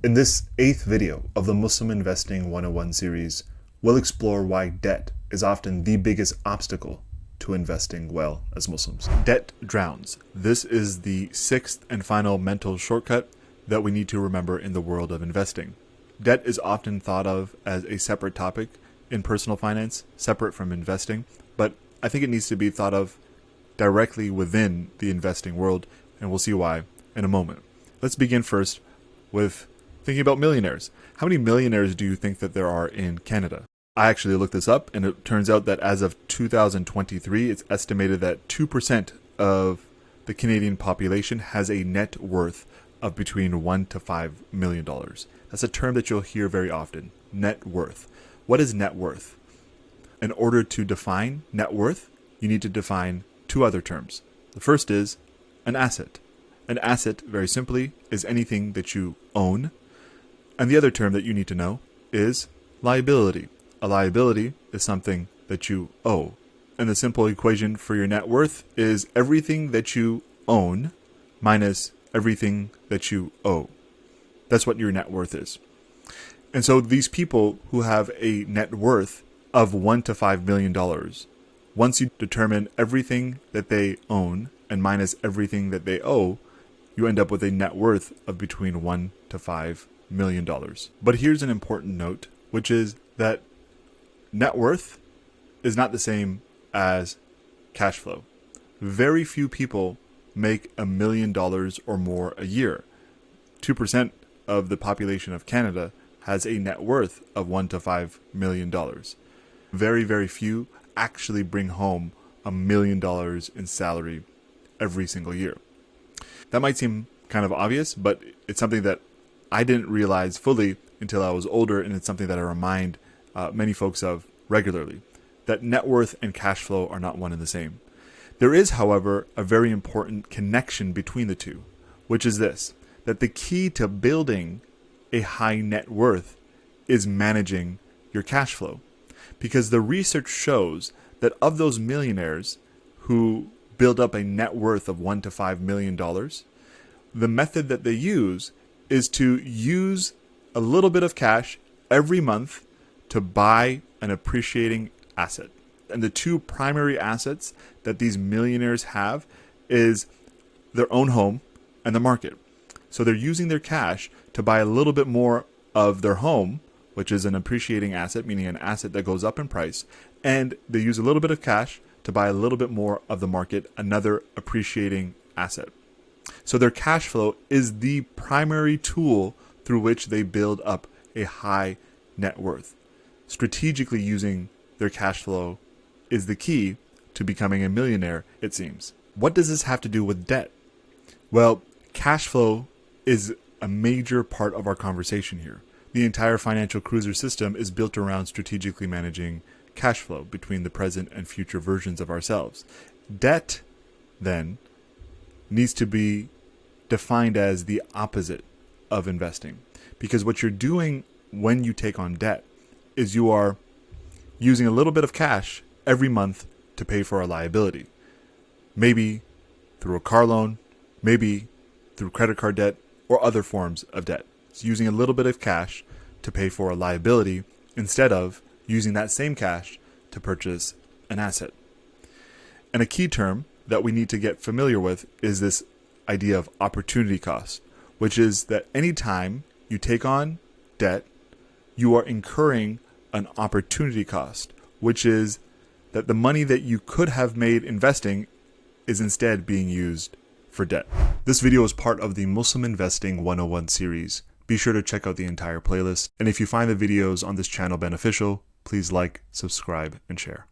In this 8th video of the Muslim Investing 101 series, we'll explore why debt is often the biggest obstacle to investing well as Muslims. Debt drowns. This is the 6th and final mental shortcut that we need to remember in the world of investing. Debt is often thought of as a separate topic in personal finance, separate from investing, but I think it needs to be thought of directly within the investing world, and we'll see why in a moment. Let's begin first with thinking about millionaires. How many millionaires do you think that there are in Canada? I actually looked this up, and it turns out that as of 2023, it's estimated that 2% of the Canadian population has a net worth of between $1 to $5 million. That's a term that you'll hear very often, net worth. What is net worth? In order to define net worth, you need to define two other terms. The first is an asset. An asset, very simply, is anything that you own. And the other term that you need to know is liability. A liability is something that you owe. And the simple equation for your net worth is everything that you own minus everything that you owe. That's what your net worth is. And so these people who have a net worth of $1 to $5 million, once you determine everything that they own and minus everything that they owe, you end up with a net worth of between $1 to $5 million. But here's an important note, which is that net worth is not the same as cash flow. Very few people make $1 million or more a year. 2% of the population of Canada has a net worth of $1 to $5 million. Very, very few actually bring home $1 million in salary every single year. That might seem kind of obvious, but it's something that I didn't realize fully until I was older, and it's something that I remind many folks of regularly, that net worth and cash flow are not one and the same. There is, however, a very important connection between the two, which is this, that the key to building a high net worth is managing your cash flow. Because the research shows that of those millionaires who build up a net worth of $1 to $5 million, the method that they use is to use a little bit of cash every month to buy an appreciating asset. And the two primary assets that these millionaires have is their own home and the market. So they're using their cash to buy a little bit more of their home, which is an appreciating asset, meaning an asset that goes up in price, and they use a little bit of cash to buy a little bit more of the market, another appreciating asset. So their cash flow is the primary tool through which they build up a high net worth. Strategically using their cash flow is the key to becoming a millionaire, it seems. What does this have to do with debt? Well, cash flow is a major part of our conversation here. The entire financial cruiser system is built around strategically managing cash flow between the present and future versions of ourselves. Debt, then, needs to be defined as the opposite of investing. Because what you're doing when you take on debt is you are using a little bit of cash every month to pay for a liability. Maybe through a car loan, maybe through credit card debt, or other forms of debt. It's using a little bit of cash to pay for a liability instead of using that same cash to purchase an asset. And a key term that we need to get familiar with is this idea of opportunity cost, which is that anytime you take on debt, you are incurring an opportunity cost, which is that the money that you could have made investing is instead being used for debt. This video is part of the Muslim Investing 101 series. Be sure to check out the entire playlist. And if you find the videos on this channel beneficial, please like, subscribe, and share.